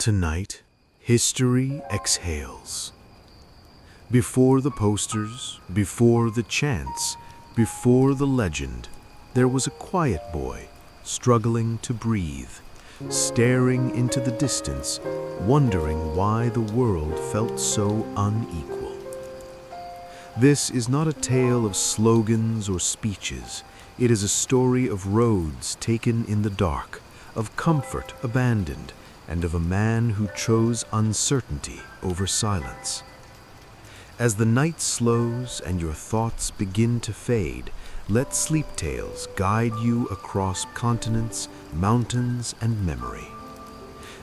Tonight, history exhales. Before the posters, before the chants, before the legend, there was a quiet boy, struggling to breathe, staring into the distance, wondering why the world felt so unequal. This is not a tale of slogans or speeches. It is a story of roads taken in the dark, of comfort abandoned, and of a man who chose uncertainty over silence. As the night slows and your thoughts begin to fade, let SleepTales guide you across continents, mountains, and memory.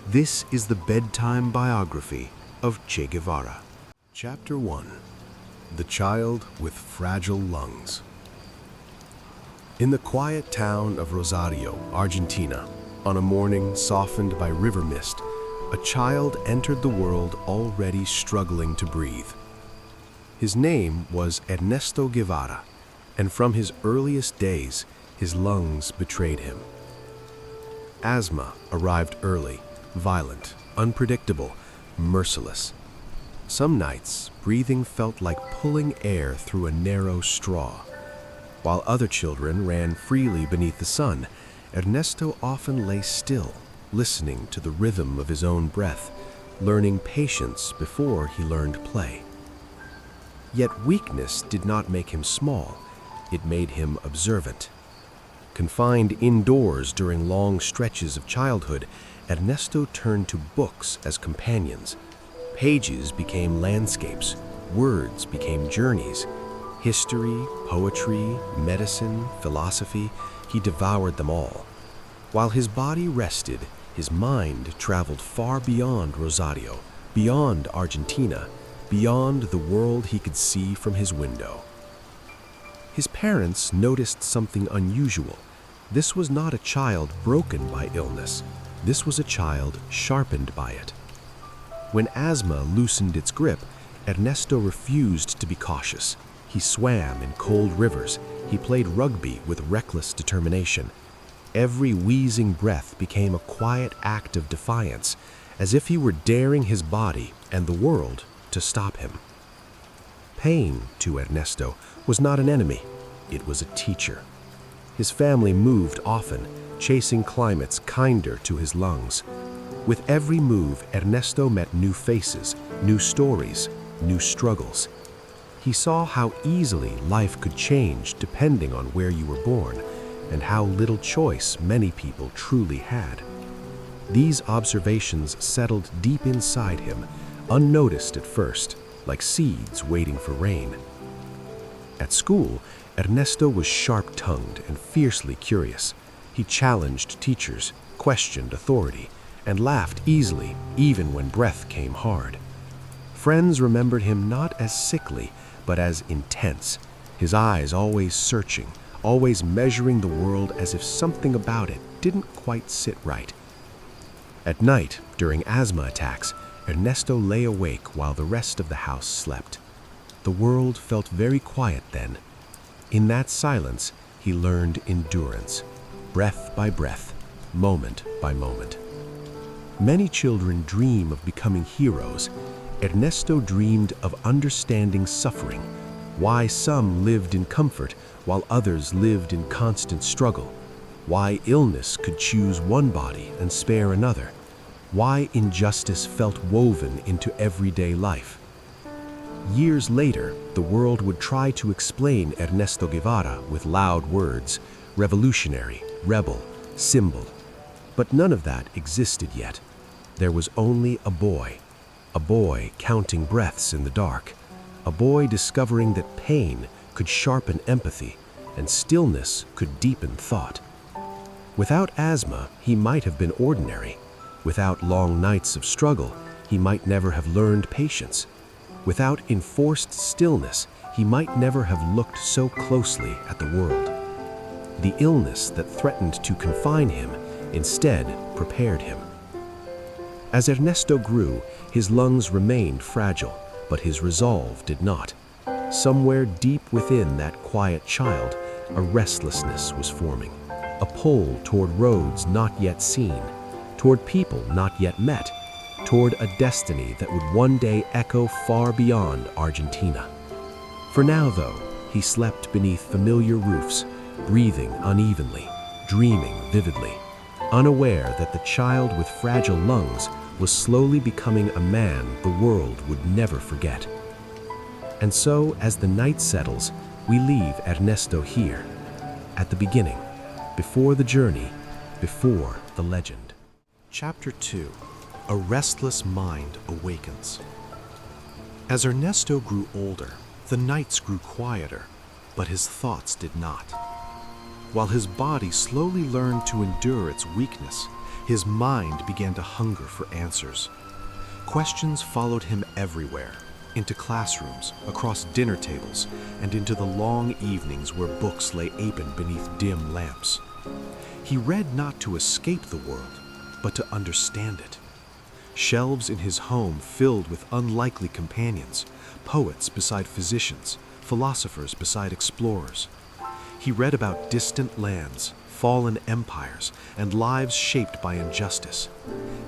This is the Bedtime Biography of Che Guevara. Chapter 1. The Child with Fragile Lungs. In the quiet town of Rosario, Argentina, on a morning softened by river mist, a child entered the world already struggling to breathe. His name was Ernesto Guevara, and from his earliest days, his lungs betrayed him. Asthma arrived early, violent, unpredictable, merciless. Some nights, breathing felt like pulling air through a narrow straw. While other children ran freely beneath the sun, Ernesto often lay still, listening to the rhythm of his own breath, learning patience before he learned play. Yet weakness did not make him small, it made him observant. Confined indoors during long stretches of childhood, Ernesto turned to books as companions. Pages became landscapes, words became journeys. History, poetry, medicine, philosophy, he devoured them all. While his body rested, his mind traveled far beyond Rosario, beyond Argentina, beyond the world he could see from his window. His parents noticed something unusual. This was not a child broken by illness. This was a child sharpened by it. When asthma loosened its grip, Ernesto refused to be cautious. He swam in cold rivers. He played rugby with reckless determination. Every wheezing breath became a quiet act of defiance, as if he were daring his body and the world to stop him. Pain, to Ernesto, was not an enemy. It was a teacher. His family moved often, chasing climates kinder to his lungs. With every move, Ernesto met new faces, new stories, new struggles. He saw how easily life could change depending on where you were born, and how little choice many people truly had. These observations settled deep inside him, unnoticed at first, like seeds waiting for rain. At school, Ernesto was sharp-tongued and fiercely curious. He challenged teachers, questioned authority, and laughed easily, even when breath came hard. Friends remembered him not as sickly, but as intense, his eyes always searching, always measuring the world as if something about it didn't quite sit right. At night, during asthma attacks, Ernesto lay awake while the rest of the house slept. The world felt very quiet then. In that silence, he learned endurance, breath by breath, moment by moment. Many children dream of becoming heroes. Ernesto dreamed of understanding suffering, why some lived in comfort while others lived in constant struggle, why illness could choose one body and spare another, why injustice felt woven into everyday life. Years later, the world would try to explain Ernesto Guevara with loud words, revolutionary, rebel, symbol. But none of that existed yet. There was only a boy counting breaths in the dark, a boy discovering that pain could sharpen empathy and stillness could deepen thought. Without asthma, he might have been ordinary. Without long nights of struggle, he might never have learned patience. Without enforced stillness, he might never have looked so closely at the world. The illness that threatened to confine him instead prepared him. As Ernesto grew, his lungs remained fragile, but his resolve did not. Somewhere deep within that quiet child, a restlessness was forming, a pull toward roads not yet seen, toward people not yet met, toward a destiny that would one day echo far beyond Argentina. For now, though, he slept beneath familiar roofs, breathing unevenly, dreaming vividly, unaware that the child with fragile lungs was slowly becoming a man the world would never forget. And so, as the night settles, we leave Ernesto here, at the beginning, before the journey, before the legend. Chapter 2. A Restless Mind Awakens. As Ernesto grew older, the nights grew quieter, but his thoughts did not. While his body slowly learned to endure its weakness, his mind began to hunger for answers. Questions followed him everywhere, into classrooms, across dinner tables, and into the long evenings where books lay open beneath dim lamps. He read not to escape the world, but to understand it. Shelves in his home filled with unlikely companions, poets beside physicians, philosophers beside explorers. He read about distant lands, fallen empires, and lives shaped by injustice.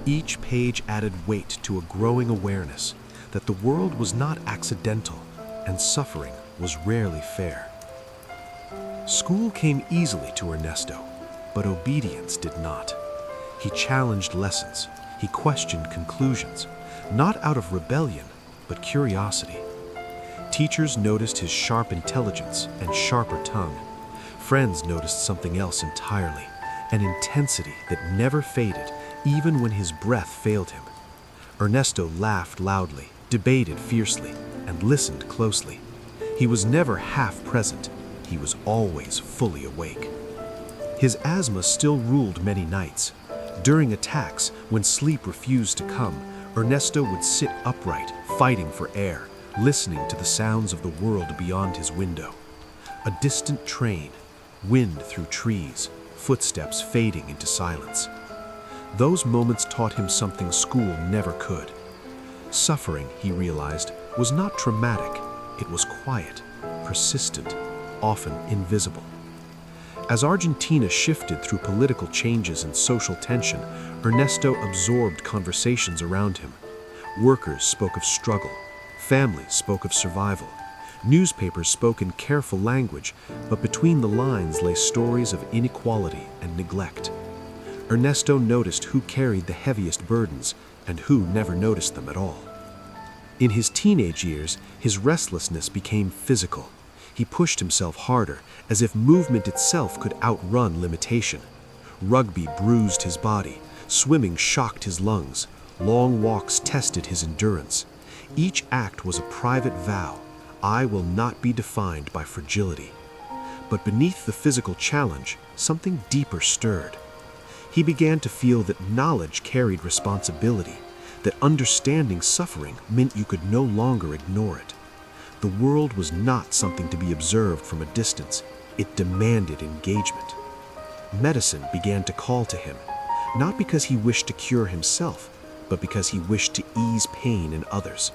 Each page added weight to a growing awareness that the world was not accidental and suffering was rarely fair. School came easily to Ernesto, but obedience did not. He challenged lessons, he questioned conclusions, not out of rebellion, but curiosity. Teachers noticed his sharp intelligence and sharper tongue. Friends noticed something else entirely, an intensity that never faded, even when his breath failed him. Ernesto laughed loudly, debated fiercely, and listened closely. He was never half present, he was always fully awake. His asthma still ruled many nights. During attacks, when sleep refused to come, Ernesto would sit upright, fighting for air, listening to the sounds of the world beyond his window. A distant train, wind through trees, footsteps fading into silence. Those moments taught him something school never could. Suffering, he realized, was not traumatic. It was quiet, persistent, often invisible. As Argentina shifted through political changes and social tension, Ernesto absorbed conversations around him. Workers spoke of struggle, families spoke of survival, newspapers spoke in careful language, but between the lines lay stories of inequality and neglect. Ernesto noticed who carried the heaviest burdens and who never noticed them at all. In his teenage years, his restlessness became physical. He pushed himself harder, as if movement itself could outrun limitation. Rugby bruised his body, swimming shocked his lungs, long walks tested his endurance. Each act was a private vow: I will not be defined by fragility. But beneath the physical challenge, something deeper stirred. He began to feel that knowledge carried responsibility, that understanding suffering meant you could no longer ignore it. The world was not something to be observed from a distance. It demanded engagement. Medicine began to call to him, not because he wished to cure himself, but because he wished to ease pain in others.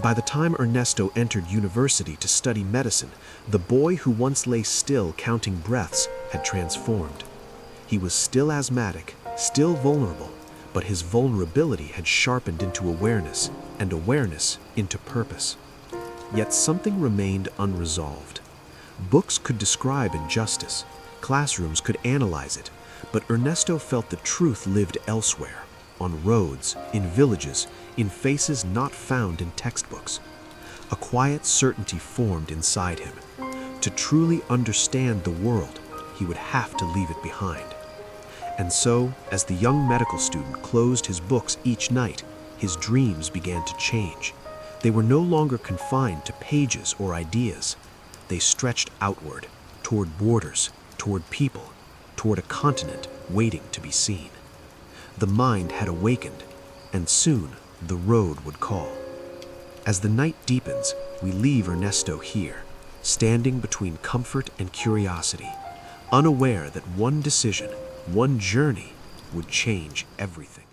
By the time Ernesto entered university to study medicine, the boy who once lay still counting breaths had transformed. He was still asthmatic, still vulnerable, but his vulnerability had sharpened into awareness, and awareness into purpose. Yet something remained unresolved. Books could describe injustice, classrooms could analyze it, but Ernesto felt the truth lived elsewhere, on roads, in villages, in faces not found in textbooks. A quiet certainty formed inside him. To truly understand the world, he would have to leave it behind. And so, as the young medical student closed his books each night, his dreams began to change. They were no longer confined to pages or ideas. They stretched outward, toward borders, toward people, toward a continent waiting to be seen. The mind had awakened, and soon the road would call. As the night deepens, we leave Ernesto here, standing between comfort and curiosity, unaware that one decision, one journey, would change everything.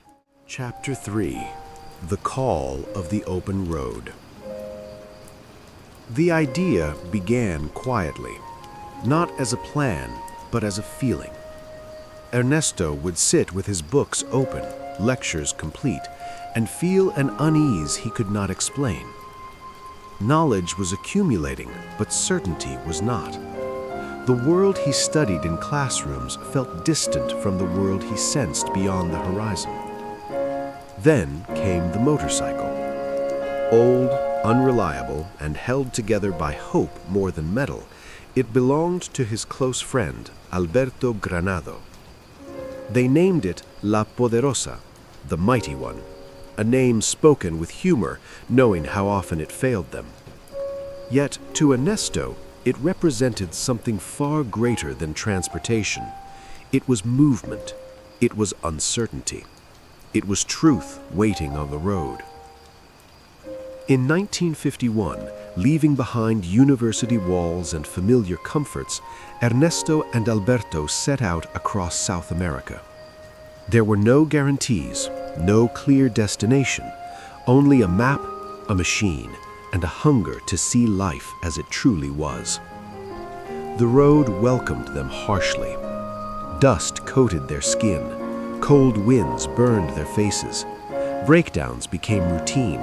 Chapter 3. The Call of the Open Road. The idea began quietly, not as a plan, but as a feeling. Ernesto would sit with his books open, lectures complete, and feel an unease he could not explain. Knowledge was accumulating, but certainty was not. The world he studied in classrooms felt distant from the world he sensed beyond the horizon. Then came the motorcycle. Old, unreliable, and held together by hope more than metal, it belonged to his close friend, Alberto Granado. They named it La Poderosa, the Mighty One, a name spoken with humor, knowing how often it failed them. Yet, to Ernesto, it represented something far greater than transportation. It was movement. It was uncertainty. It was truth waiting on the road. In 1951, leaving behind university walls and familiar comforts, Ernesto and Alberto set out across South America. There were no guarantees, no clear destination, only a map, a machine, and a hunger to see life as it truly was. The road welcomed them harshly. Dust coated their skin, cold winds burned their faces, breakdowns became routine.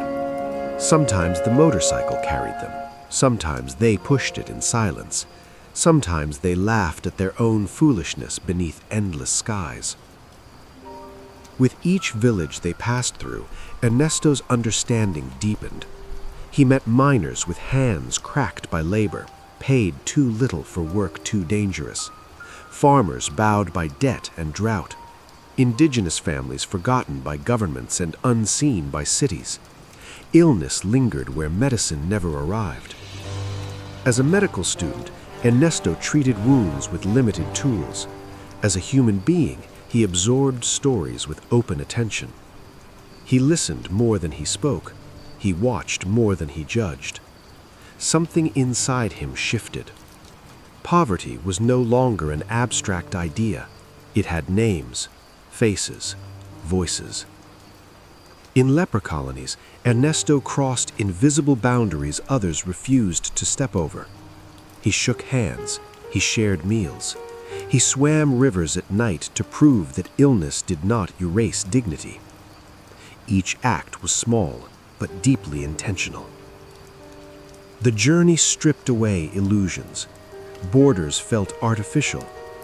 Sometimes the motorcycle carried them, sometimes they pushed it in silence, sometimes they laughed at their own foolishness beneath endless skies. With each village they passed through, Ernesto's understanding deepened. He met miners with hands cracked by labor, paid too little for work too dangerous, farmers bowed by debt and drought, indigenous families forgotten by governments and unseen by cities. Illness lingered where medicine never arrived. As a medical student, Ernesto treated wounds with limited tools. As a human being, he absorbed stories with open attention. He listened more than he spoke. He watched more than he judged. Something inside him shifted. Poverty was no longer an abstract idea. It had names, faces, voices. In leper colonies, Ernesto crossed invisible boundaries others refused to step over. He shook hands. He shared meals. He swam rivers at night to prove that illness did not erase dignity. Each act was small, but deeply intentional. The journey stripped away illusions. Borders felt artificial.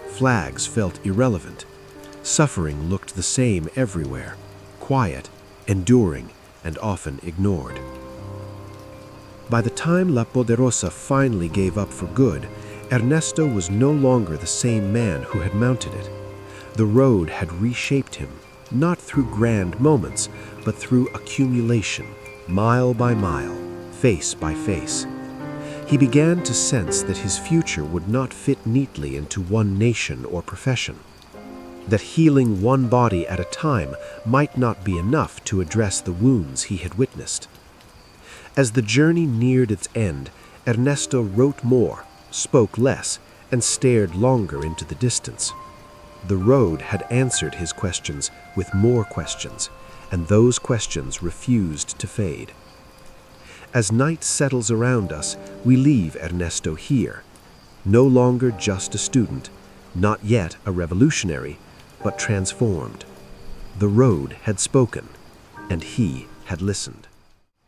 Flags felt irrelevant. Suffering looked the same everywhere, quiet, enduring, and often ignored. By the time La Poderosa finally gave up for good, Ernesto was no longer the same man who had mounted it. The road had reshaped him, not through grand moments, but through accumulation, mile by mile, face by face. He began to sense that his future would not fit neatly into one nation or profession, that healing one body at a time might not be enough to address the wounds he had witnessed. As the journey neared its end, Ernesto wrote more, spoke less, and stared longer into the distance. The road had answered his questions with more questions, and those questions refused to fade. As night settles around us, we leave Ernesto here, no longer just a student, not yet a revolutionary, but transformed. The road had spoken, and he had listened.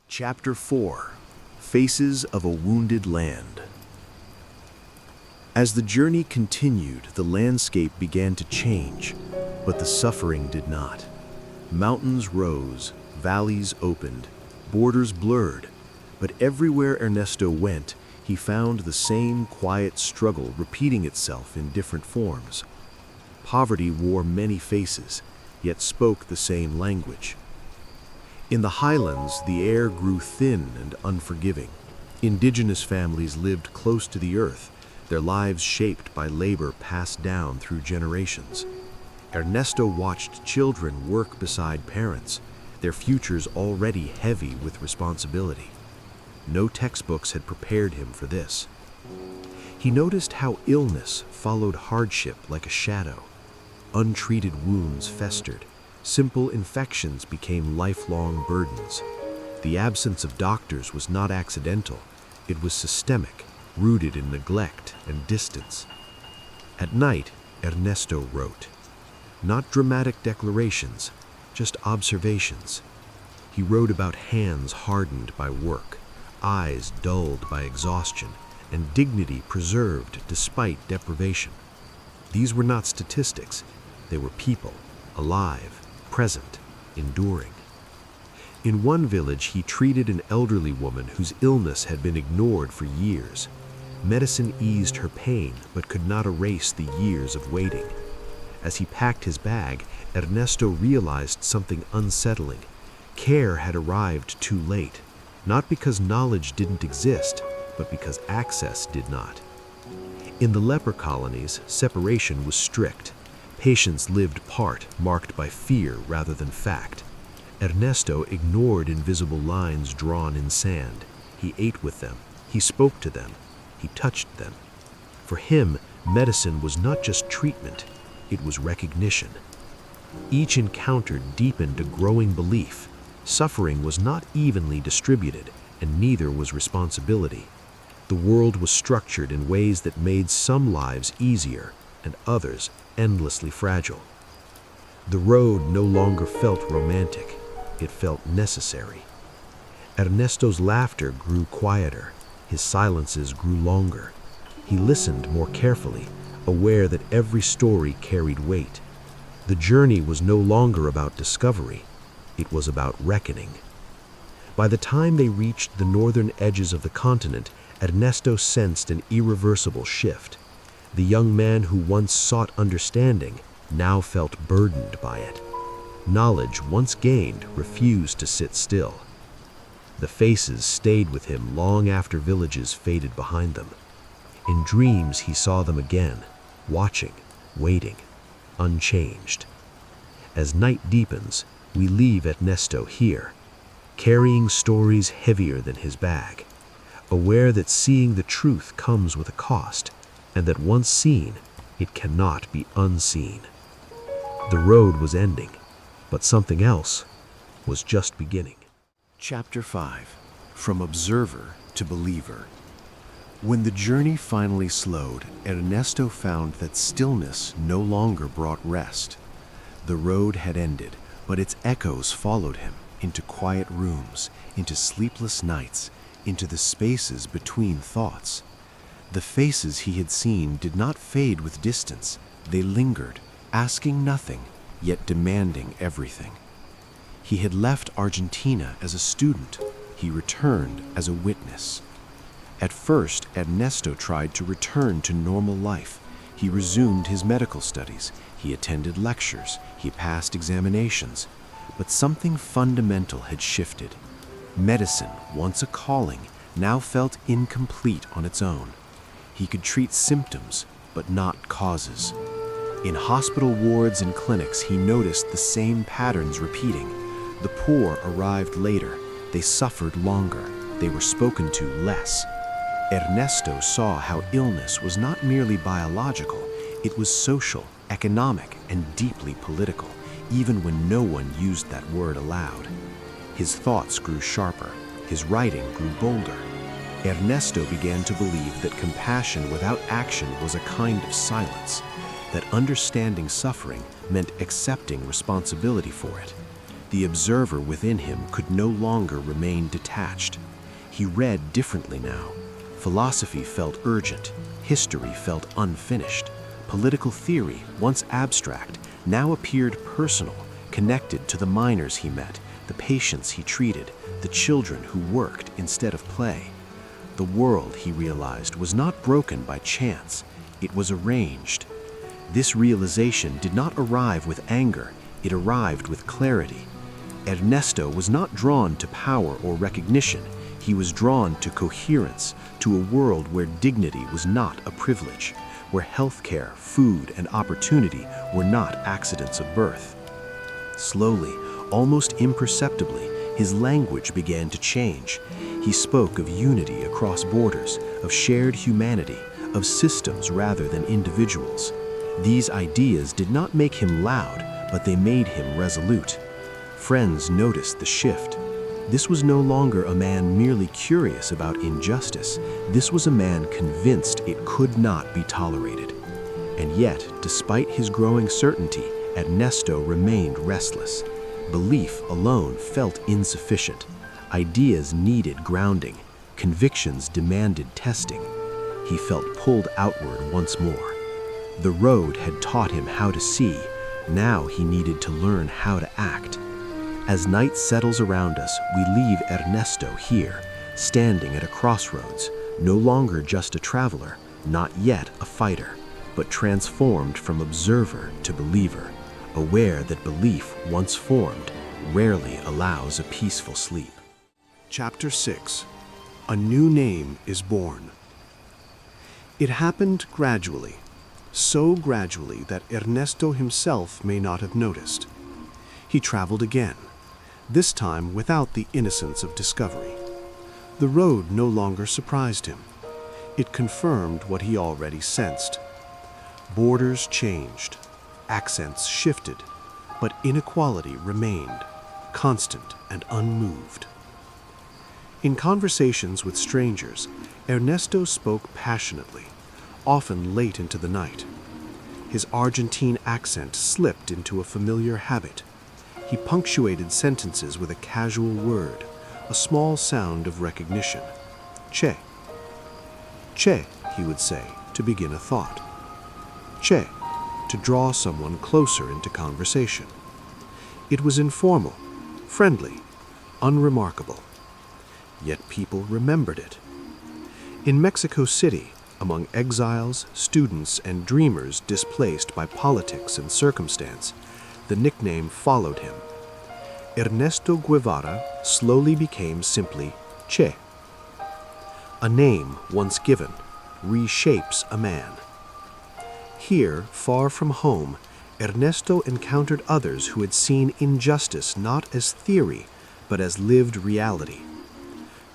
Chapter 4: Faces of a Wounded Land. As the journey continued, the landscape began to change, but the suffering did not. Mountains rose, valleys opened, borders blurred, but everywhere Ernesto went, he found the same quiet struggle repeating itself in different forms. Poverty wore many faces, yet spoke the same language. In the highlands, the air grew thin and unforgiving. Indigenous families lived close to the earth, their lives shaped by labor passed down through generations. Ernesto watched children work beside parents, their futures already heavy with responsibility. No textbooks had prepared him for this. He noticed how illness followed hardship like a shadow. Untreated wounds festered. Simple infections became lifelong burdens. The absence of doctors was not accidental. It was systemic, rooted in neglect and distance. At night, Ernesto wrote. Not dramatic declarations, just observations. He wrote about hands hardened by work, eyes dulled by exhaustion, and dignity preserved despite deprivation. These were not statistics. They were people, alive, present, enduring. In one village, he treated an elderly woman whose illness had been ignored for years. Medicine eased her pain, but could not erase the years of waiting. As he packed his bag, Ernesto realized something unsettling. Care had arrived too late, not because knowledge didn't exist, but because access did not. In the leper colonies, separation was strict. Patients lived apart, marked by fear rather than fact. Ernesto ignored invisible lines drawn in sand. He ate with them, he spoke to them, he touched them. For him, medicine was not just treatment, it was recognition. Each encounter deepened a growing belief. Suffering was not evenly distributed, and neither was responsibility. The world was structured in ways that made some lives easier and others endlessly fragile. The road no longer felt romantic. It felt necessary. Ernesto's laughter grew quieter. His silences grew longer. He listened more carefully, aware that every story carried weight. The journey was no longer about discovery. It was about reckoning. By the time they reached the northern edges of the continent, Ernesto sensed an irreversible shift. The young man who once sought understanding now felt burdened by it. Knowledge, once gained, refused to sit still. The faces stayed with him long after villages faded behind them. In dreams, he saw them again, watching, waiting, unchanged. As night deepens, we leave Ernesto here, carrying stories heavier than his bag, aware that seeing the truth comes with a cost, and that once seen, it cannot be unseen. The road was ending, but something else was just beginning. Chapter 5. From Observer to Believer. When the journey finally slowed, Ernesto found that stillness no longer brought rest. The road had ended, but its echoes followed him into quiet rooms, into sleepless nights, into the spaces between thoughts. The faces he had seen did not fade with distance. They lingered, asking nothing, yet demanding everything. He had left Argentina as a student. He returned as a witness. At first, Ernesto tried to return to normal life. He resumed his medical studies. He attended lectures. He passed examinations. But something fundamental had shifted. Medicine, once a calling, now felt incomplete on its own. He could treat symptoms, but not causes. In hospital wards and clinics, he noticed the same patterns repeating. The poor arrived later. They suffered longer. They were spoken to less. Ernesto saw how illness was not merely biological. It was social, economic, and deeply political, even when no one used that word aloud. His thoughts grew sharper. His writing grew bolder. Ernesto began to believe that compassion without action was a kind of silence, that understanding suffering meant accepting responsibility for it. The observer within him could no longer remain detached. He read differently now. Philosophy felt urgent. History felt unfinished. Political theory, once abstract, now appeared personal, connected to the miners he met, the patients he treated, the children who worked instead of play. The world, he realized, was not broken by chance. It was arranged. This realization did not arrive with anger. It arrived with clarity. Ernesto was not drawn to power or recognition. He was drawn to coherence, to a world where dignity was not a privilege, where healthcare, food, and opportunity were not accidents of birth. Slowly, almost imperceptibly, his language began to change. He spoke of unity across borders, of shared humanity, of systems rather than individuals. These ideas did not make him loud, but they made him resolute. Friends noticed the shift. This was no longer a man merely curious about injustice. This was a man convinced it could not be tolerated. And yet, despite his growing certainty, Ernesto remained restless. Belief alone felt insufficient. Ideas needed grounding. Convictions demanded testing. He felt pulled outward once more. The road had taught him how to see. Now he needed to learn how to act. As night settles around us, we leave Ernesto here, standing at a crossroads, no longer just a traveler, not yet a fighter, but transformed from observer to believer, aware that belief, once formed, rarely allows a peaceful sleep. Chapter 6. A New Name is Born. It happened gradually, so gradually that Ernesto himself may not have noticed. He traveled again, this time without the innocence of discovery. The road no longer surprised him. It confirmed what he already sensed. Borders changed, accents shifted, but inequality remained, constant and unmoved. In conversations with strangers, Ernesto spoke passionately, often late into the night. His Argentine accent slipped into a familiar habit. He punctuated sentences with a casual word, a small sound of recognition. Che. Che, he would say, to begin a thought. Che, to draw someone closer into conversation. It was informal, friendly, unremarkable. Yet people remembered it. In Mexico City, among exiles, students, and dreamers displaced by politics and circumstance, the nickname followed him. Ernesto Guevara slowly became simply Che. A name once given reshapes a man. Here, far from home, Ernesto encountered others who had seen injustice not as theory, but as lived reality.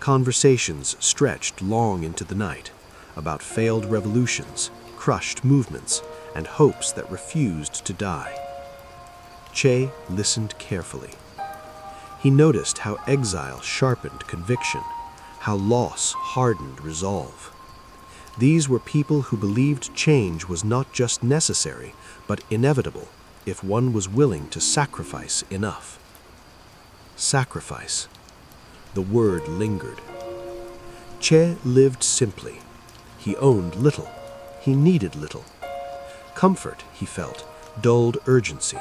Conversations stretched long into the night about failed revolutions, crushed movements, and hopes that refused to die. Che listened carefully. He noticed how exile sharpened conviction, how loss hardened resolve. These were people who believed change was not just necessary, but inevitable if one was willing to sacrifice enough. Sacrifice. The word lingered. Che lived simply. He owned little. He needed little. Comfort, he felt, dulled urgency.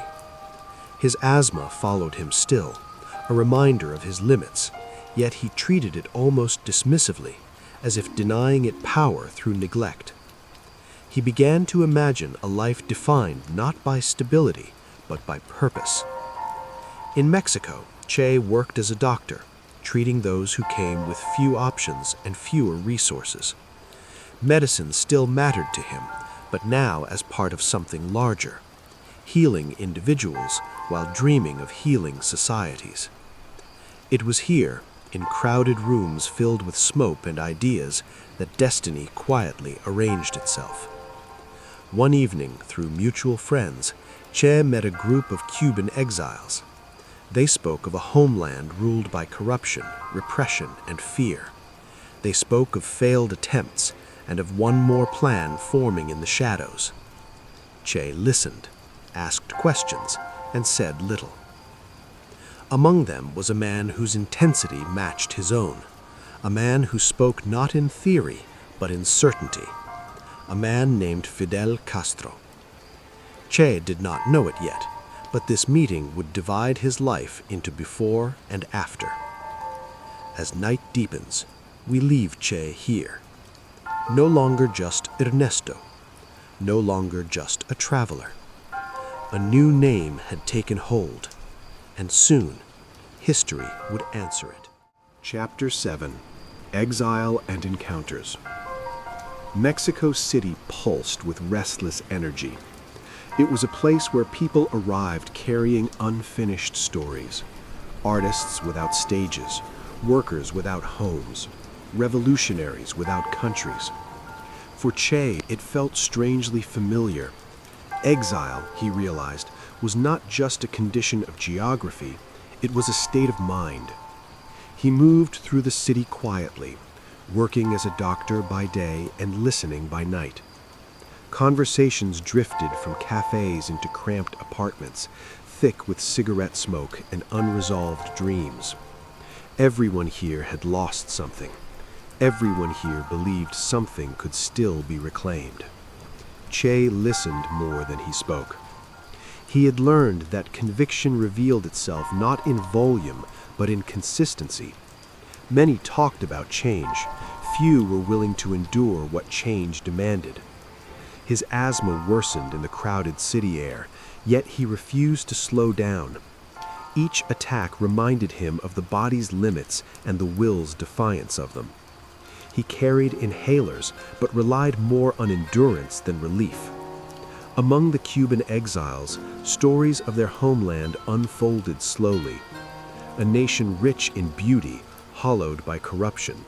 His asthma followed him still, a reminder of his limits, yet he treated it almost dismissively, as if denying it power through neglect. He began to imagine a life defined not by stability, but by purpose. In Mexico, Che worked as a doctor, treating those who came with few options and fewer resources. Medicine still mattered to him, but now as part of something larger, healing individuals while dreaming of healing societies. It was here, in crowded rooms filled with smoke and ideas, that destiny quietly arranged itself. One evening, through mutual friends, Che met a group of Cuban exiles. They spoke of a homeland ruled by corruption, repression, and fear. They spoke of failed attempts and of one more plan forming in the shadows. Che listened, asked questions, and said little. Among them was a man whose intensity matched his own, a man who spoke not in theory, but in certainty, a man named Fidel Castro. Che did not know it yet, but this meeting would divide his life into before and after. As night deepens, we leave Che here. No longer just Ernesto, no longer just a traveler. A new name had taken hold, and soon history would answer it. Chapter 7. Exile and Encounters. Mexico City pulsed with restless energy. It was a place where people arrived carrying unfinished stories. Artists without stages, workers without homes, revolutionaries without countries. For Che, it felt strangely familiar. Exile, he realized, was not just a condition of geography, it was a state of mind. He moved through the city quietly, working as a doctor by day and listening by night. Conversations drifted from cafes into cramped apartments, thick with cigarette smoke and unresolved dreams. Everyone here had lost something. Everyone here believed something could still be reclaimed. Che listened more than he spoke. He had learned that conviction revealed itself not in volume, but in consistency. Many talked about change. Few were willing to endure what change demanded. His asthma worsened in the crowded city air, yet he refused to slow down. Each attack reminded him of the body's limits and the will's defiance of them. He carried inhalers, but relied more on endurance than relief. Among the Cuban exiles, stories of their homeland unfolded slowly. A nation rich in beauty, hollowed by corruption.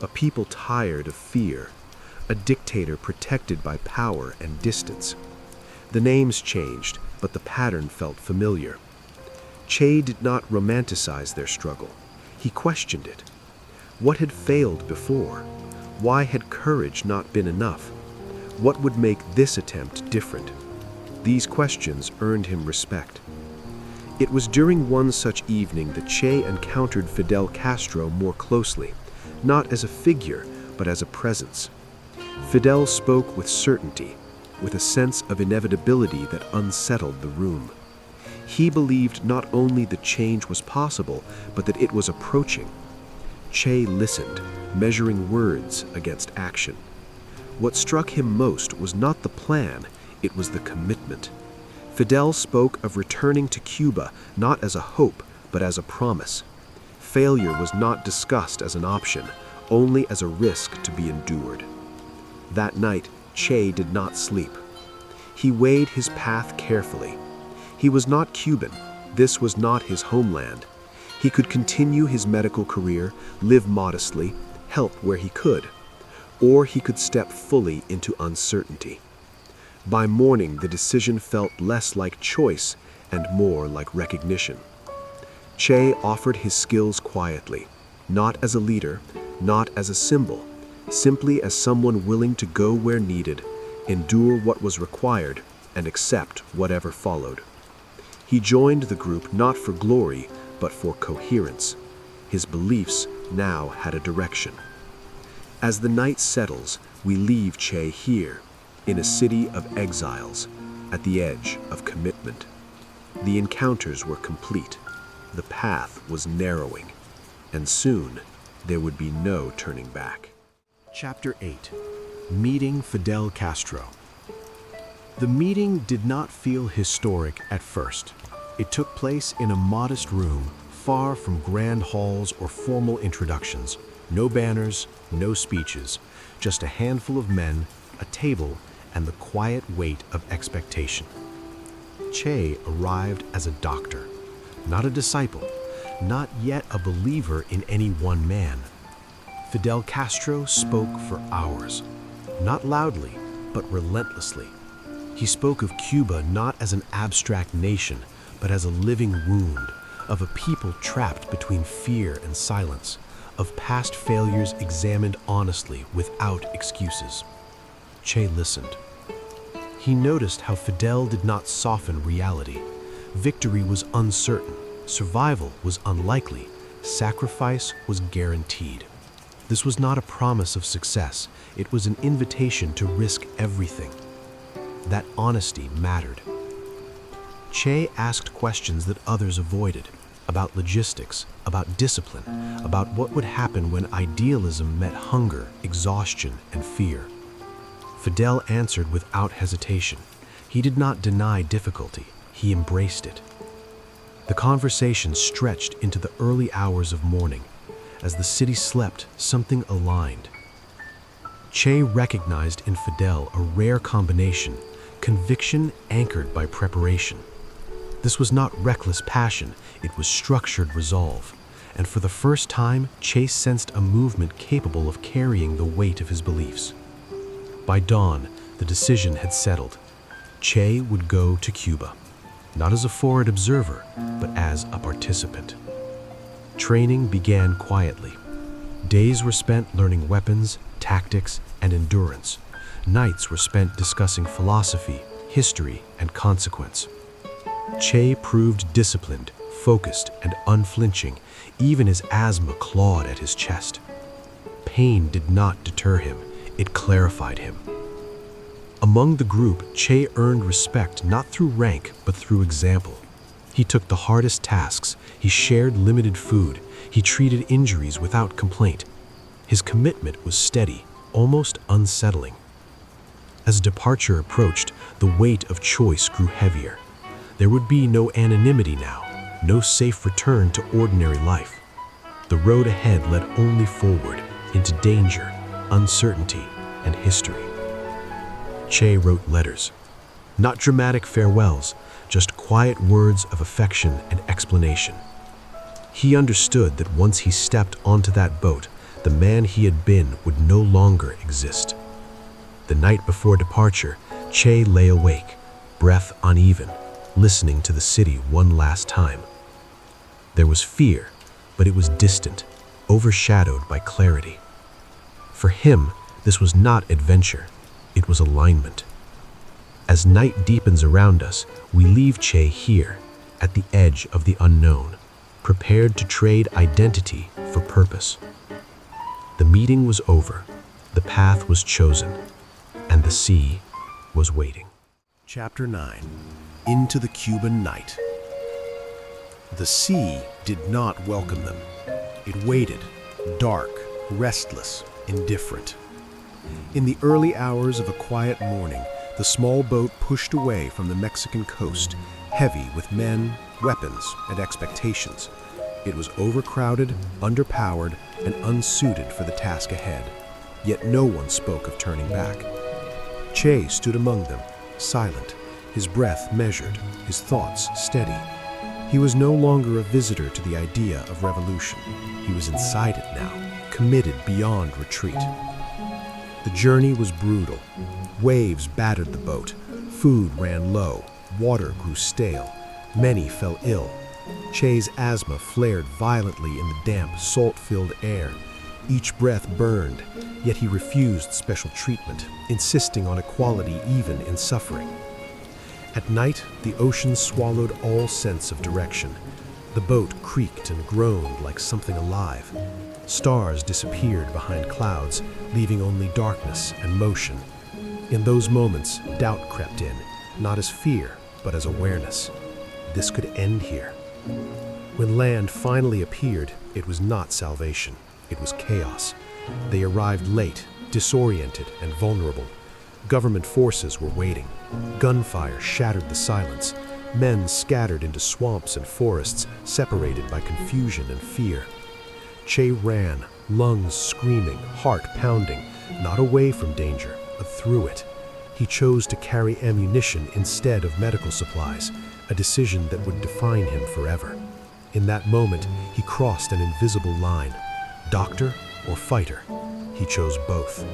A people tired of fear. A dictator protected by power and distance. The names changed, but the pattern felt familiar. Che did not romanticize their struggle. He questioned it. What had failed before? Why had courage not been enough? What would make this attempt different? These questions earned him respect. It was during one such evening that Che encountered Fidel Castro more closely, not as a figure, but as a presence. Fidel spoke with certainty, with a sense of inevitability that unsettled the room. He believed not only that change was possible, but that it was approaching. Che listened, measuring words against action. What struck him most was not the plan, it was the commitment. Fidel spoke of returning to Cuba not as a hope, but as a promise. Failure was not discussed as an option, only as a risk to be endured. That night, Che did not sleep. He weighed his path carefully. He was not Cuban. This was not his homeland. He could continue his medical career, live modestly, help where he could. Or he could step fully into uncertainty. By morning, the decision felt less like choice and more like recognition. Che offered his skills quietly, not as a leader, not as a symbol, simply as someone willing to go where needed, endure what was required, and accept whatever followed. He joined the group not for glory, but for coherence. His beliefs now had a direction. As the night settles, we leave Che here, in a city of exiles, at the edge of commitment. The encounters were complete. The path was narrowing, and soon there would be no turning back. Chapter 8. Meeting Fidel Castro. The meeting did not feel historic at first. It took place in a modest room, far from grand halls or formal introductions. No banners, no speeches, just a handful of men, a table, and the quiet weight of expectation. Che arrived as a doctor, not a disciple, not yet a believer in any one man. Fidel Castro spoke for hours, not loudly, but relentlessly. He spoke of Cuba not as an abstract nation, but as a living wound, of a people trapped between fear and silence, of past failures examined honestly without excuses. Che listened. He noticed how Fidel did not soften reality. Victory was uncertain, survival was unlikely, sacrifice was guaranteed. This was not a promise of success, it was an invitation to risk everything. That honesty mattered. Che asked questions that others avoided, about logistics, about discipline, about what would happen when idealism met hunger, exhaustion, and fear. Fidel answered without hesitation. He did not deny difficulty, he embraced it. The conversation stretched into the early hours of morning. As the city slept, something aligned. Che recognized in Fidel a rare combination, conviction anchored by preparation. This was not reckless passion, it was structured resolve. And for the first time, Che sensed a movement capable of carrying the weight of his beliefs. By dawn, the decision had settled. Che would go to Cuba, not as a forward observer, but as a participant. Training began quietly. Days were spent learning weapons, tactics, and endurance. Nights were spent discussing philosophy, history, and consequence. Che proved disciplined, focused, and unflinching, even as asthma clawed at his chest. Pain did not deter him, it clarified him. Among the group, Che earned respect not through rank, but through example. He took the hardest tasks, he shared limited food, he treated injuries without complaint. His commitment was steady, almost unsettling. As departure approached, the weight of choice grew heavier. There would be no anonymity now, no safe return to ordinary life. The road ahead led only forward, into danger, uncertainty, and history. Che wrote letters. Not dramatic farewells, just quiet words of affection and explanation. He understood that once he stepped onto that boat, the man he had been would no longer exist. The night before departure, Che lay awake, breath uneven, listening to the city one last time. There was fear, but it was distant, overshadowed by clarity. For him, this was not adventure, it was alignment. As night deepens around us, we leave Che here, at the edge of the unknown, prepared to trade identity for purpose. The meeting was over, the path was chosen, and the sea was waiting. Chapter 9. Into the Cuban Night. The sea did not welcome them. It waited, dark, restless, indifferent. In the early hours of a quiet morning, the small boat pushed away from the Mexican coast, heavy with men, weapons, and expectations. It was overcrowded, underpowered, and unsuited for the task ahead. Yet no one spoke of turning back. Che stood among them, silent, his breath measured, his thoughts steady. He was no longer a visitor to the idea of revolution. He was inside it now, committed beyond retreat. The journey was brutal. Waves battered the boat. Food ran low. Water grew stale. Many fell ill. Che's asthma flared violently in the damp, salt-filled air. Each breath burned, yet he refused special treatment, insisting on equality even in suffering. At night, the ocean swallowed all sense of direction. The boat creaked and groaned like something alive. Stars disappeared behind clouds, leaving only darkness and motion. In those moments, doubt crept in, not as fear, but as awareness. This could end here. When land finally appeared, it was not salvation. It was chaos. They arrived late, disoriented and vulnerable. Government forces were waiting. Gunfire shattered the silence. Men scattered into swamps and forests, separated by confusion and fear. Che ran, lungs screaming, heart pounding, not away from danger, but through it. He chose to carry ammunition instead of medical supplies, a decision that would define him forever. In that moment, he crossed an invisible line. Doctor or fighter? He chose both.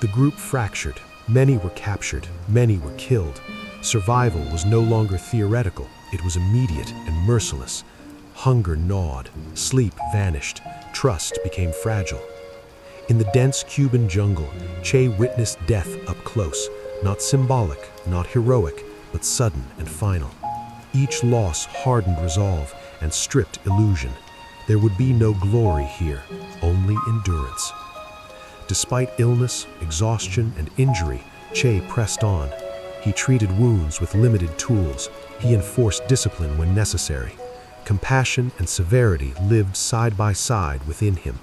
The group fractured. Many were captured. Many were killed. Survival was no longer theoretical. It was immediate and merciless. Hunger gnawed. Sleep vanished. Trust became fragile. In the dense Cuban jungle, Che witnessed death up close, not symbolic, not heroic, but sudden and final. Each loss hardened resolve and stripped illusion. There would be no glory here, only endurance. Despite illness, exhaustion, and injury, Che pressed on. He treated wounds with limited tools. He enforced discipline when necessary. Compassion and severity lived side by side within him.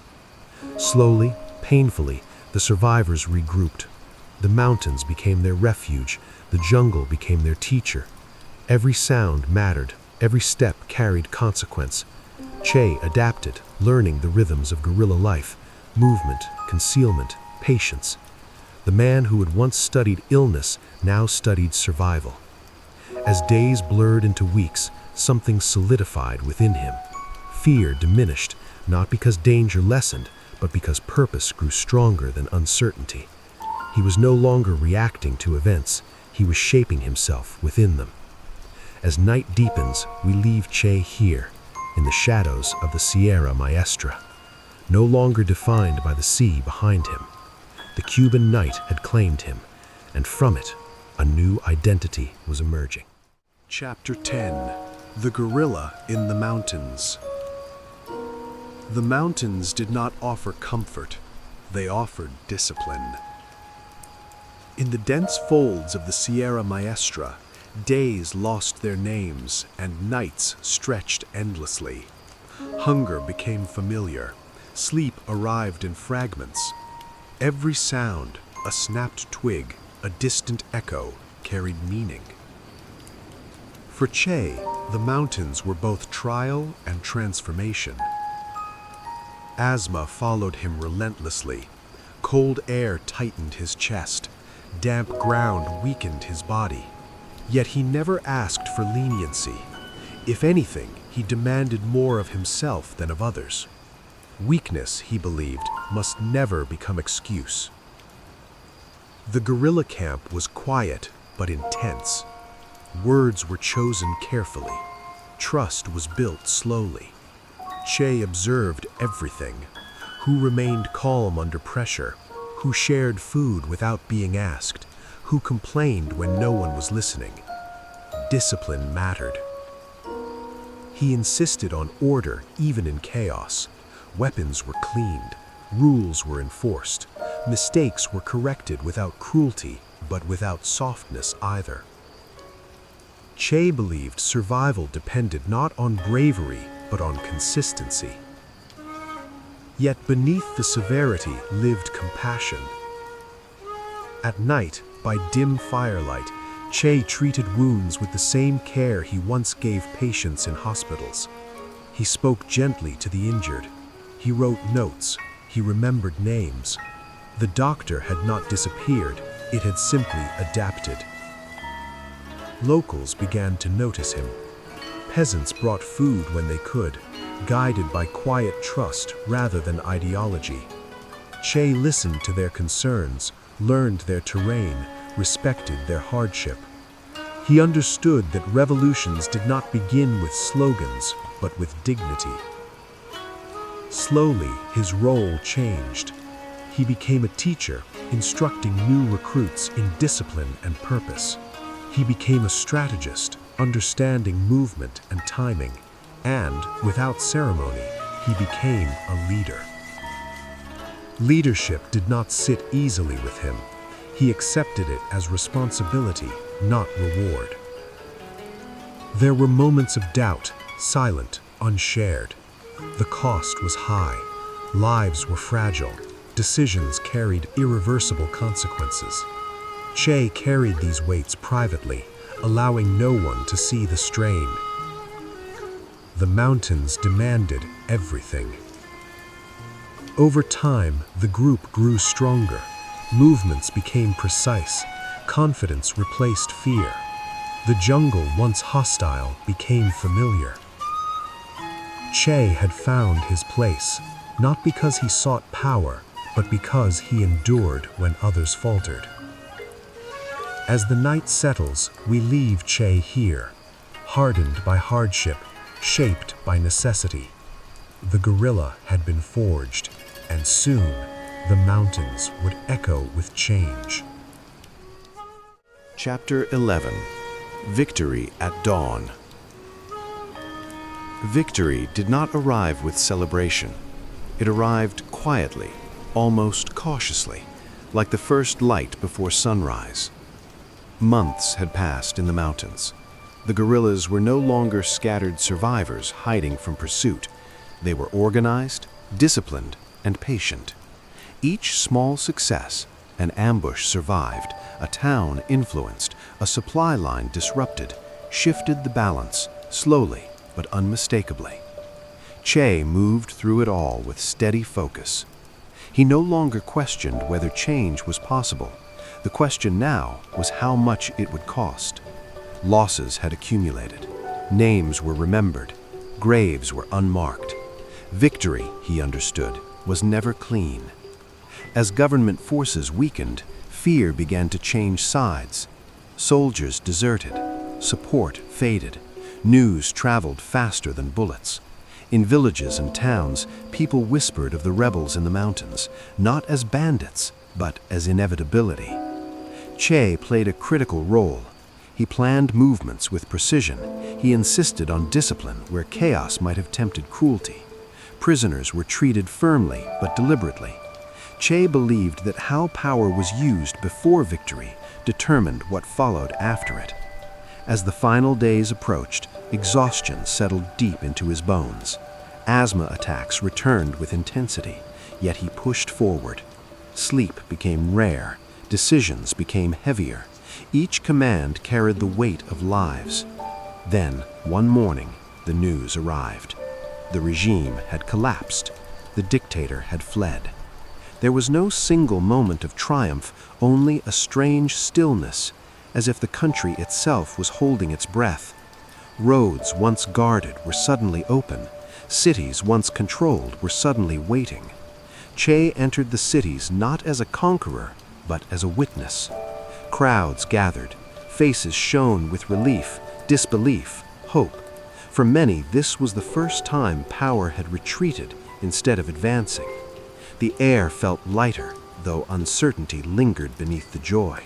Slowly, painfully, the survivors regrouped. The mountains became their refuge. The jungle became their teacher. Every sound mattered. Every step carried consequence. Che adapted, learning the rhythms of guerrilla life, movement, concealment, patience. The man who had once studied illness now studied survival. As days blurred into weeks, something solidified within him. Fear diminished, not because danger lessened, but because purpose grew stronger than uncertainty. He was no longer reacting to events, he was shaping himself within them. As night deepens, we leave Che here, in the shadows of the Sierra Maestra, no longer defined by the sea behind him. The Cuban night had claimed him, and from it, a new identity was emerging. Chapter 10: The Guerrilla in the Mountains. The mountains did not offer comfort, they offered discipline. In the dense folds of the Sierra Maestra, days lost their names and nights stretched endlessly. Hunger became familiar, sleep arrived in fragments. Every sound, a snapped twig, a distant echo, carried meaning. For Che, the mountains were both trial and transformation. Asthma followed him relentlessly. Cold air tightened his chest. Damp ground weakened his body. Yet he never asked for leniency. If anything, he demanded more of himself than of others. Weakness, he believed, must never become excuse. The guerrilla camp was quiet but intense. Words were chosen carefully. Trust was built slowly. Che observed everything. Who remained calm under pressure, who shared food without being asked, who complained when no one was listening. Discipline mattered. He insisted on order even in chaos. Weapons were cleaned, rules were enforced, mistakes were corrected without cruelty, but without softness either. Che believed survival depended not on bravery, but on consistency. Yet beneath the severity lived compassion. At night, by dim firelight, Che treated wounds with the same care he once gave patients in hospitals. He spoke gently to the injured. He wrote notes. He remembered names. The doctor had not disappeared, it had simply adapted. Locals began to notice him. Peasants brought food when they could, guided by quiet trust rather than ideology. Che listened to their concerns, learned their terrain, respected their hardship. He understood that revolutions did not begin with slogans, but with dignity. Slowly, his role changed. He became a teacher, instructing new recruits in discipline and purpose. He became a strategist, understanding movement and timing, and, without ceremony, he became a leader. Leadership did not sit easily with him. He accepted it as responsibility, not reward. There were moments of doubt, silent, unshared. The cost was high. Lives were fragile. Decisions carried irreversible consequences. Che carried these weights privately, allowing no one to see the strain. The mountains demanded everything. Over time, the group grew stronger. Movements became precise. Confidence replaced fear. The jungle, once hostile, became familiar. Che had found his place, not because he sought power, but because he endured when others faltered. As the night settles, we leave Che here, hardened by hardship, shaped by necessity. The guerrilla had been forged, and soon the mountains would echo with change. Chapter 11: Victory at Dawn. Victory did not arrive with celebration. It arrived quietly, almost cautiously, like the first light before sunrise. Months had passed in the mountains. The guerrillas were no longer scattered survivors hiding from pursuit. They were organized, disciplined, and patient. Each small success, an ambush survived, a town influenced, a supply line disrupted, shifted the balance, slowly but unmistakably. Che moved through it all with steady focus. He no longer questioned whether change was possible. The question now was how much it would cost. Losses had accumulated. Names were remembered. Graves were unmarked. Victory, he understood, was never clean. As government forces weakened, fear began to change sides. Soldiers deserted. Support faded. News traveled faster than bullets. In villages and towns, people whispered of the rebels in the mountains, not as bandits, but as inevitability. Che played a critical role. He planned movements with precision. He insisted on discipline where chaos might have tempted cruelty. Prisoners were treated firmly but deliberately. Che believed that how power was used before victory determined what followed after it. As the final days approached, exhaustion settled deep into his bones. Asthma attacks returned with intensity, yet he pushed forward. Sleep became rare, decisions became heavier. Each command carried the weight of lives. Then, one morning, the news arrived. The regime had collapsed. The dictator had fled. There was no single moment of triumph, only a strange stillness, as if the country itself was holding its breath. Roads once guarded were suddenly open. Cities once controlled were suddenly waiting. Che entered the cities not as a conqueror, but as a witness. Crowds gathered. Faces shone with relief, disbelief, hope. For many, this was the first time power had retreated instead of advancing. The air felt lighter, though uncertainty lingered beneath the joy.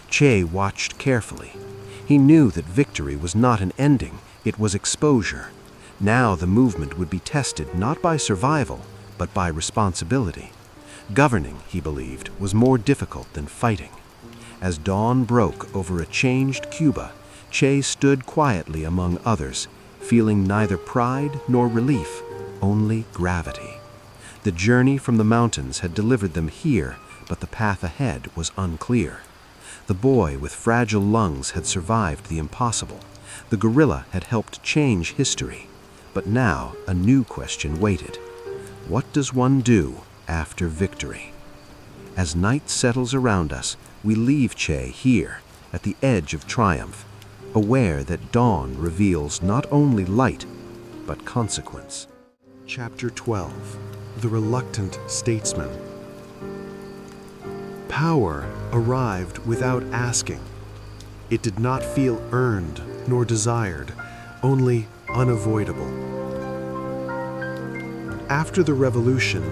Che watched carefully. He knew that victory was not an ending, it was exposure. Now the movement would be tested not by survival, but by responsibility. Governing, he believed, was more difficult than fighting. As dawn broke over a changed Cuba, Che stood quietly among others, feeling neither pride nor relief, only gravity. The journey from the mountains had delivered them here, but the path ahead was unclear. The boy with fragile lungs had survived the impossible. The guerrilla had helped change history. But now a new question waited. What does one do after victory? As night settles around us, we leave Che here, at the edge of triumph, aware that dawn reveals not only light, but consequence. Chapter 12. The Reluctant Statesman. Power arrived without asking. It did not feel earned nor desired, only unavoidable. After the revolution,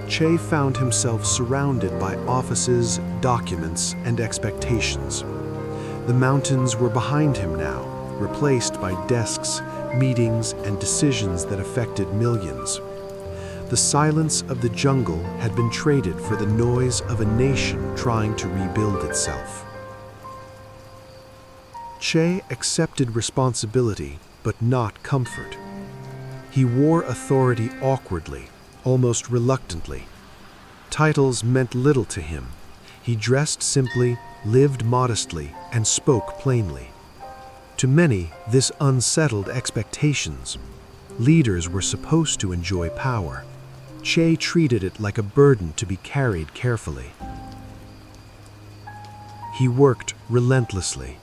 Che found himself surrounded by offices, documents, and expectations. The mountains were behind him now, replaced by desks, meetings, and decisions that affected millions. The silence of the jungle had been traded for the noise of a nation trying to rebuild itself. Che accepted responsibility, but not comfort. He wore authority awkwardly, almost reluctantly. Titles meant little to him. He dressed simply, lived modestly, and spoke plainly. To many, this unsettled expectations. Leaders were supposed to enjoy power. Che treated it like a burden to be carried carefully. He worked relentlessly.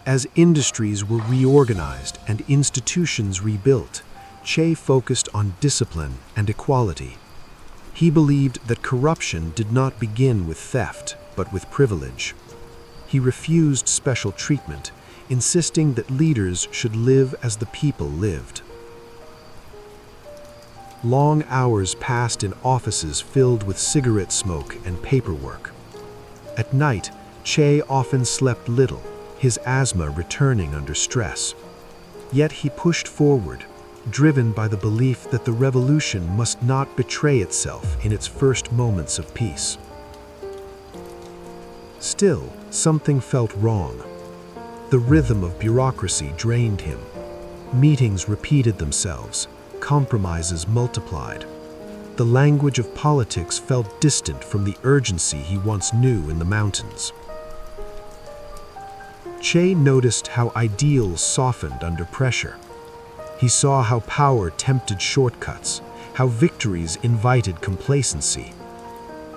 As industries were reorganized and institutions rebuilt, Che focused on discipline and equality. He believed that corruption did not begin with theft, but with privilege. He refused special treatment, insisting that leaders should live as the people lived. Long hours passed in offices filled with cigarette smoke and paperwork. At night, Che often slept little, his asthma returning under stress. Yet he pushed forward, driven by the belief that the revolution must not betray itself in its first moments of peace. Still, something felt wrong. The rhythm of bureaucracy drained him. Meetings repeated themselves, compromises multiplied. The language of politics felt distant from the urgency he once knew in the mountains. Che noticed how ideals softened under pressure. He saw how power tempted shortcuts, how victories invited complacency.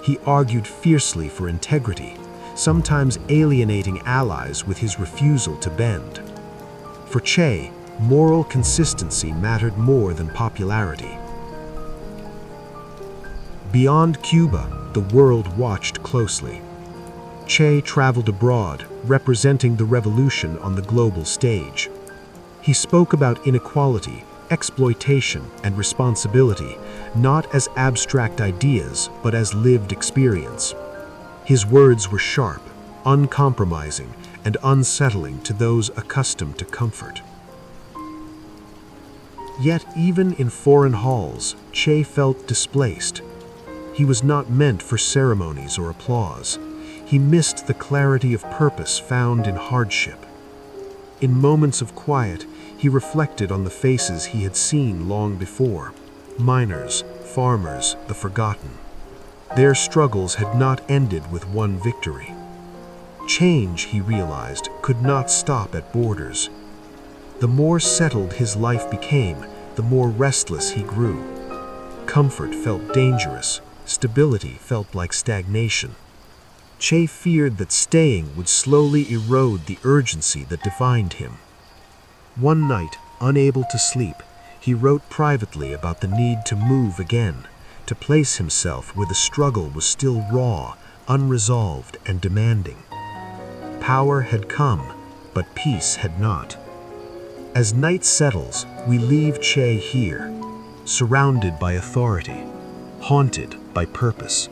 He argued fiercely for integrity, sometimes alienating allies with his refusal to bend. For Che, moral consistency mattered more than popularity. Beyond Cuba, the world watched closely. Che traveled abroad, representing the revolution on the global stage. He spoke about inequality, exploitation, and responsibility, not as abstract ideas, but as lived experience. His words were sharp, uncompromising, and unsettling to those accustomed to comfort. Yet even in foreign halls, Che felt displaced. He was not meant for ceremonies or applause. He missed the clarity of purpose found in hardship. In moments of quiet, he reflected on the faces he had seen long before: miners, farmers, the forgotten. Their struggles had not ended with one victory. Change, he realized, could not stop at borders. The more settled his life became, the more restless he grew. Comfort felt dangerous. Stability felt like stagnation. Che feared that staying would slowly erode the urgency that defined him. One night, unable to sleep, he wrote privately about the need to move again, to place himself where the struggle was still raw, unresolved, and demanding. Power had come, but peace had not. As night settles, we leave Che here, surrounded by authority, haunted by purpose.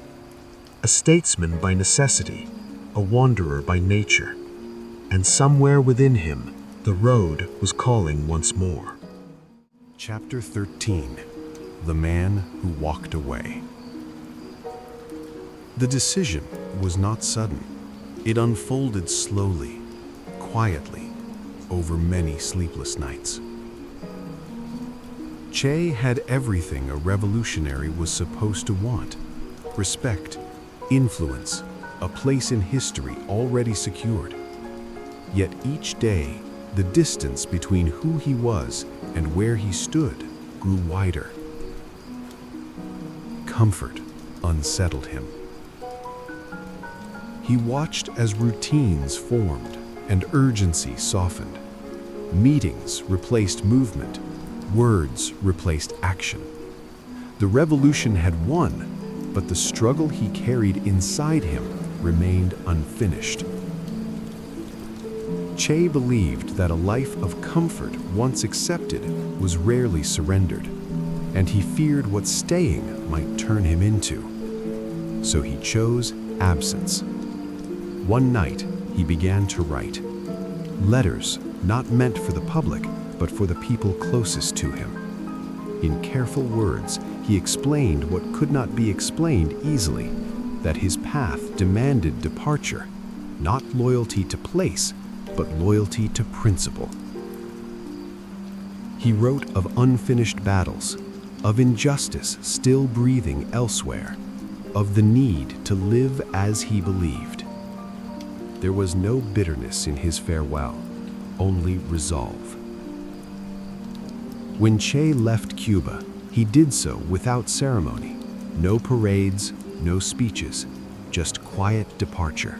A statesman by necessity, a wanderer by nature, and somewhere within him, the road was calling once more. Chapter 13. The Man Who Walked Away. The decision was not sudden. It unfolded slowly, quietly, over many sleepless nights. Che had everything a revolutionary was supposed to want: respect, influence, a place in history already secured. Yet each day, the distance between who he was and where he stood grew wider. Comfort unsettled him. He watched as routines formed and urgency softened. Meetings replaced movement. Words replaced action. The revolution had won, but the struggle he carried inside him remained unfinished. Che believed that a life of comfort, once accepted, was rarely surrendered, and he feared what staying might turn him into. So he chose absence. One night, he began to write. Letters not meant for the public, but for the people closest to him. In careful words, he explained what could not be explained easily, that his path demanded departure, not loyalty to place, but loyalty to principle. He wrote of unfinished battles, of injustice still breathing elsewhere, of the need to live as he believed. There was no bitterness in his farewell, only resolve. When Che left Cuba, he did so without ceremony. No parades, no speeches, just quiet departure.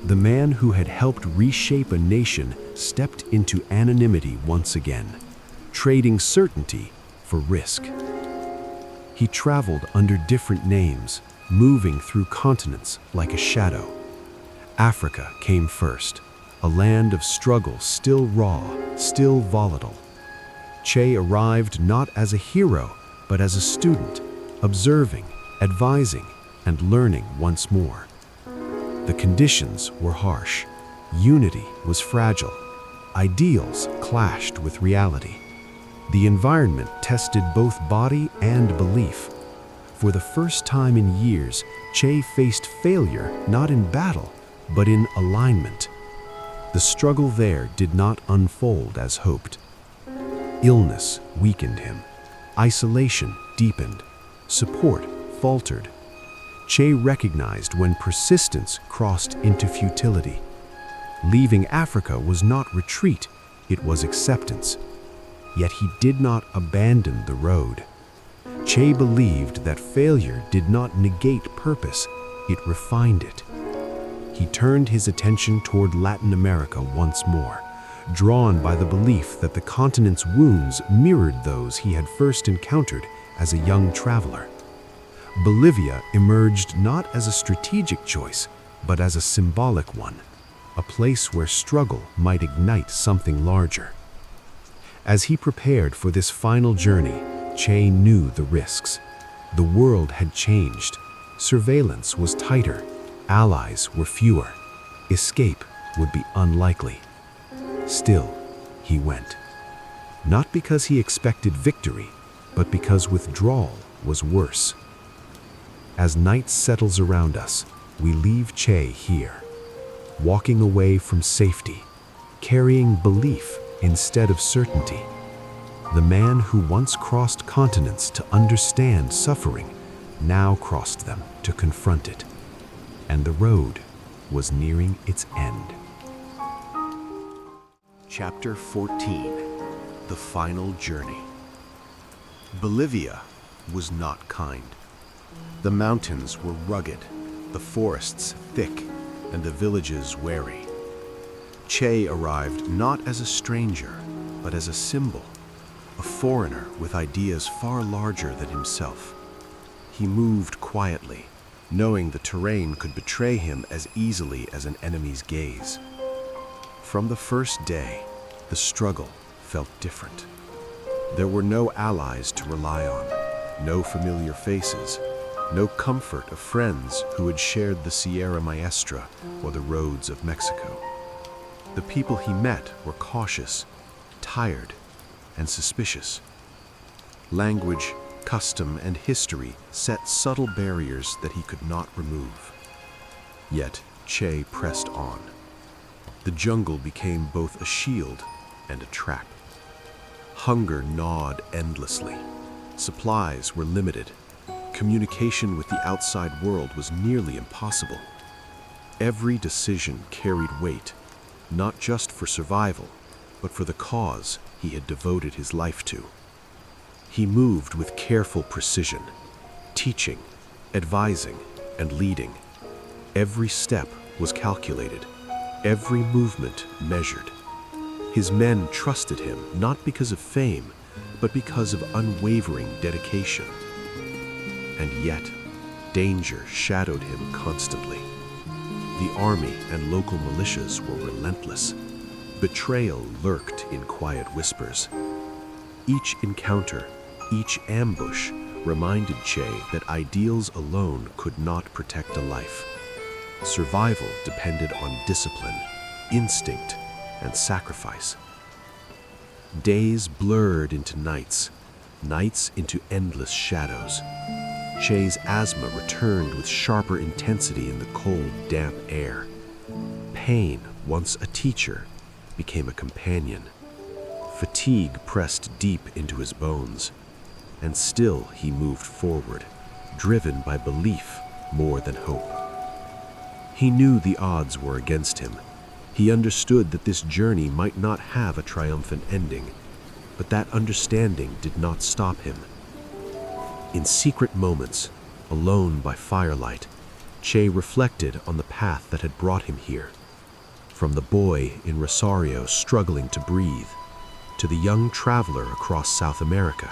The man who had helped reshape a nation stepped into anonymity once again, trading certainty for risk. He traveled under different names, moving through continents like a shadow. Africa came first, a land of struggle still raw, still volatile. Che arrived not as a hero, but as a student, observing, advising, and learning once more. The conditions were harsh. Unity was fragile. Ideals clashed with reality. The environment tested both body and belief. For the first time in years, Che faced failure not in battle, but in alignment. The struggle there did not unfold as hoped. Illness weakened him. Isolation deepened. Support faltered. Che recognized when persistence crossed into futility. Leaving Africa was not retreat, it was acceptance. Yet he did not abandon the road. Che believed that failure did not negate purpose, it refined it. He turned his attention toward Latin America once more, drawn by the belief that the continent's wounds mirrored those he had first encountered as a young traveler. Bolivia emerged not as a strategic choice, but as a symbolic one, a place where struggle might ignite something larger. As he prepared for this final journey, Che knew the risks. The world had changed. Surveillance was tighter. Allies were fewer. Escape would be unlikely. Still, he went. Not because he expected victory, but because withdrawal was worse. As night settles around us, we leave Che here, walking away from safety, carrying belief instead of certainty. The man who once crossed continents to understand suffering now crossed them to confront it, and the road was nearing its end. Chapter 14: The Final Journey. Bolivia was not kind. The mountains were rugged, the forests thick, and the villages wary. Che arrived not as a stranger, but as a symbol, a foreigner with ideas far larger than himself. He moved quietly, knowing the terrain could betray him as easily as an enemy's gaze. From the first day, the struggle felt different. There were no allies to rely on, no familiar faces, no comfort of friends who had shared the Sierra Maestra or the roads of Mexico. The people he met were cautious, tired, and suspicious. Language, custom, and history set subtle barriers that he could not remove. Yet Che pressed on. The jungle became both a shield and a trap. Hunger gnawed endlessly. Supplies were limited. Communication with the outside world was nearly impossible. Every decision carried weight, not just for survival, but for the cause he had devoted his life to. He moved with careful precision, teaching, advising, and leading. Every step was calculated, every movement measured. His men trusted him not because of fame, but because of unwavering dedication. And yet, danger shadowed him constantly. The army and local militias were relentless. Betrayal lurked in quiet whispers. Each encounter, each ambush, reminded Che that ideals alone could not protect a life. Survival depended on discipline, instinct, and sacrifice. Days blurred into nights, nights into endless shadows. Che's asthma returned with sharper intensity in the cold, damp air. Pain, once a teacher, became a companion. Fatigue pressed deep into his bones, and still he moved forward, driven by belief more than hope. He knew the odds were against him. He understood that this journey might not have a triumphant ending, but that understanding did not stop him. In secret moments, alone by firelight, Che reflected on the path that had brought him here. From the boy in Rosario struggling to breathe, to the young traveler across South America,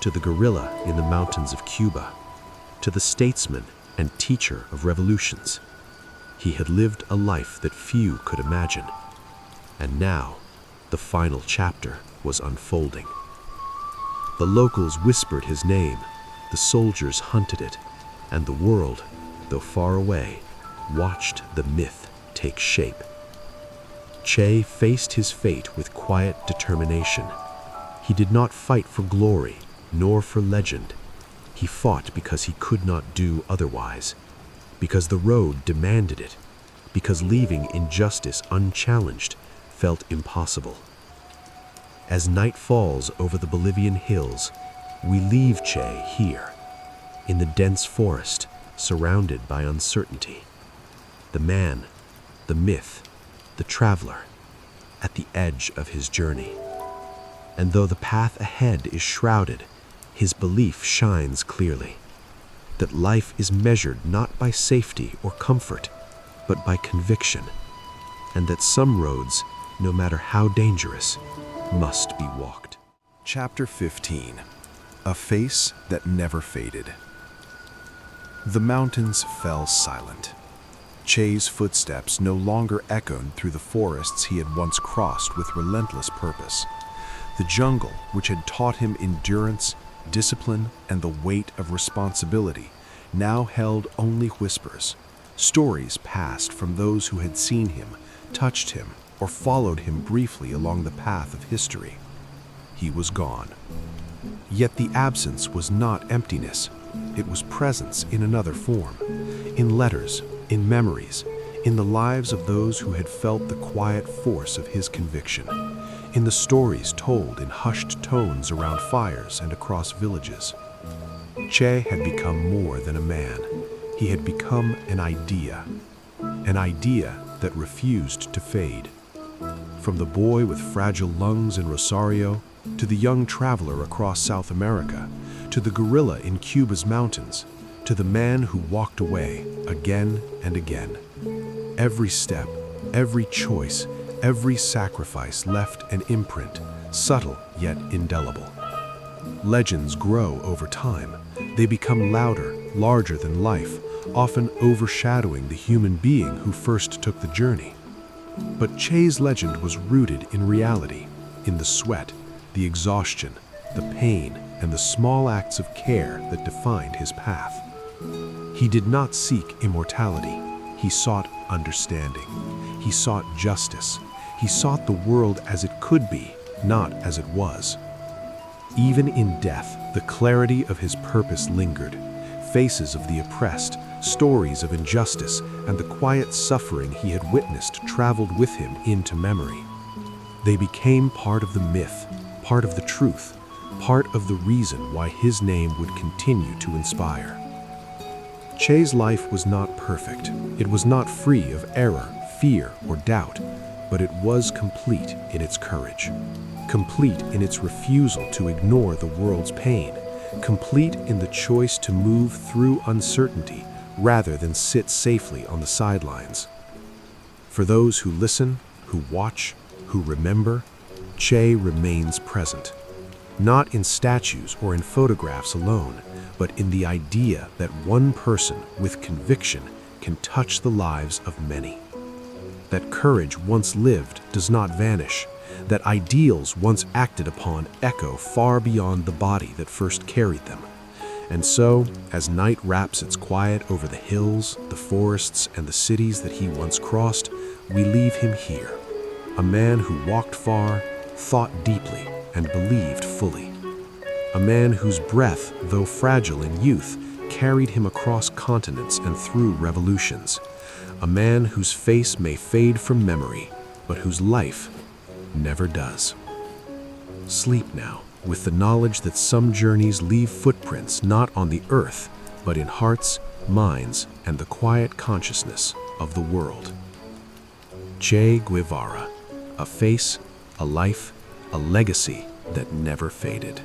to the guerrilla in the mountains of Cuba, to the statesman and teacher of revolutions. He had lived a life that few could imagine. And now, the final chapter was unfolding. The locals whispered his name, the soldiers hunted it, and the world, though far away, watched the myth take shape. Che faced his fate with quiet determination. He did not fight for glory, nor for legend. He fought because he could not do otherwise, because the road demanded it, because leaving injustice unchallenged felt impossible. As night falls over the Bolivian hills, we leave Che here, in the dense forest, surrounded by uncertainty. The man, the myth, the traveler, at the edge of his journey. And though the path ahead is shrouded, his belief shines clearly, that life is measured not by safety or comfort, but by conviction, and that some roads, no matter how dangerous, must be walked. Chapter 15: A Face That Never Faded. The mountains fell silent. Che's footsteps no longer echoed through the forests he had once crossed with relentless purpose. The jungle, which had taught him endurance, discipline, and the weight of responsibility, now held only whispers, Stories passed from those who had seen him, touched him, or followed him briefly along the path of history. He was gone. Yet the absence was not emptiness. It was presence in another form. In letters, in memories, in the lives of those who had felt the quiet force of his conviction, in the stories told in hushed tones around fires and across villages. Che had become more than a man. He had become an idea that refused to fade. From the boy with fragile lungs in Rosario, to the young traveler across South America, to the guerrilla in Cuba's mountains, to the man who walked away again and again. Every step, every choice, every sacrifice left an imprint, subtle yet indelible. Legends grow over time. They become louder, larger than life, often overshadowing the human being who first took the journey. But Che's legend was rooted in reality, in the sweat, the exhaustion, the pain, and the small acts of care that defined his path. He did not seek immortality. He sought understanding. He sought justice. He sought the world as it could be, not as it was. Even in death, the clarity of his purpose lingered. Faces of the oppressed, stories of injustice, and the quiet suffering he had witnessed traveled with him into memory. They became part of the myth, part of the truth, part of the reason why his name would continue to inspire. Che's life was not perfect. It was not free of error, fear, or doubt, but it was complete in its courage, complete in its refusal to ignore the world's pain, complete in the choice to move through uncertainty rather than sit safely on the sidelines. For those who listen, who watch, who remember, Che remains present, not in statues or in photographs alone, but in the idea that one person with conviction can touch the lives of many. That courage once lived does not vanish, that ideals once acted upon echo far beyond the body that first carried them. And so, as night wraps its quiet over the hills, the forests, and the cities that he once crossed, we leave him here, a man who walked far, thought deeply, and believed fully. A man whose breath, though fragile in youth, carried him across continents and through revolutions. A man whose face may fade from memory, but whose life never does. Sleep now, with the knowledge that some journeys leave footprints not on the earth, but in hearts, minds, and the quiet consciousness of the world. Che Guevara, a face, a life, a legacy that never faded.